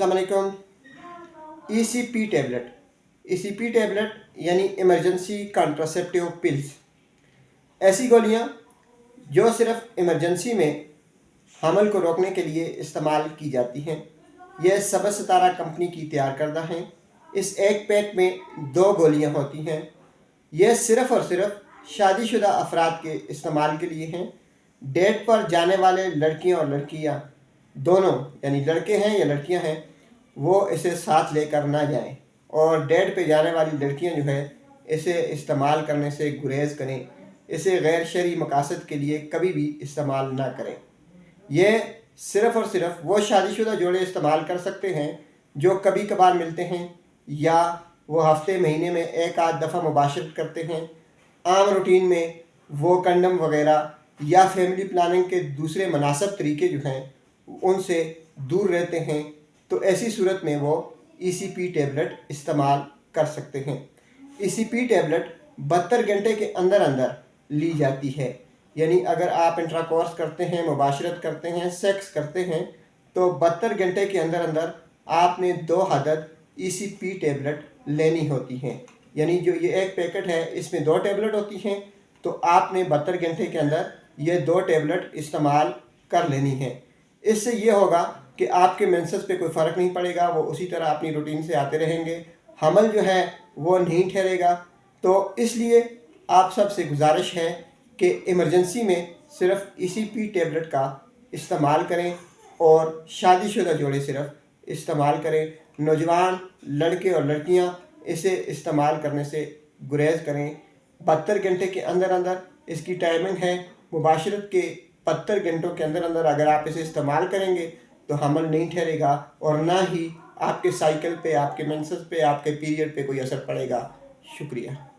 अस्सलाम वालेकुम। ECP tablet यानी इमरजेंसी कॉन्ट्रासेप्टिव पिल्स, ऐसी गोलियां जो सिर्फ इमरजेंसी में हमल को रोकने के लिए इस्तेमाल की जाती हैं। यह सबस सितारा कंपनी की तैयार करदा हैं। इस एक पैक में 2 गोलियां होती हैं। यह सिर्फ़ और सिर्फ शादीशुदा अफराद के इस्तेमाल के लिए हैं। डेट पर जाने वाले लड़कियां और लड़कियां दोनों, यानी लड़के हैं या लड़कियां हैं, वो इसे साथ लेकर ना जाएं, और डेट पे जाने वाली लड़कियां जो है इसे इस्तेमाल करने से गुरेज करें। इसे गैर शरई मकासद के लिए कभी भी इस्तेमाल ना करें। यह सिर्फ़ और सिर्फ वो शादीशुदा जोड़े इस्तेमाल कर सकते हैं जो कभी कभार मिलते हैं, या वो हफ्ते महीने में एक आध दफ़ा मुबाशरत करते हैं। आम रूटीन में वो कंडम वगैरह या फैमिली प्लानिंग के दूसरे मुनासिब तरीके जो हैं उनसे दूर रहते हैं, तो ऐसी सूरत में वो ECP टैबलेट इस्तेमाल कर सकते हैं। ECP टैबलेट 72 घंटे के अंदर अंदर ली जाती है। यानी अगर आप इंट्राकोर्स करते हैं, मुबाशरत करते हैं, सेक्स करते हैं, तो 72 घंटे के अंदर अंदर आपने 2 अदद ECP टैबलेट लेनी होती हैं। यानी जो ये एक पैकेट है इसमें 2 टैबलेट होती हैं, तो आपने 72 घंटे के अंदर ये 2 टैबलेट इस्तेमाल कर लेनी है। इससे ये होगा कि आपके मेंसेस पे कोई फ़र्क नहीं पड़ेगा, वो उसी तरह अपनी रूटीन से आते रहेंगे, हमल जो है वो नहीं ठहरेगा। तो इसलिए आप सबसे गुजारिश है कि इमरजेंसी में सिर्फ ECP टैबलेट का इस्तेमाल करें, और शादीशुदा जोड़े सिर्फ इस्तेमाल करें। नौजवान लड़के और लड़कियां इसे इस्तेमाल करने से गुरेज करें। 72 घंटे के अंदर अंदर इसकी टाइमिंग है। मुबाशरत के 72 घंटों के अंदर अंदर अगर आप इसे इस्तेमाल करेंगे तो हमल नहीं ठहरेगा, और ना ही आपके साइकिल पे, आपके मेंसेस पे, आपके पीरियड पे कोई असर पड़ेगा। शुक्रिया।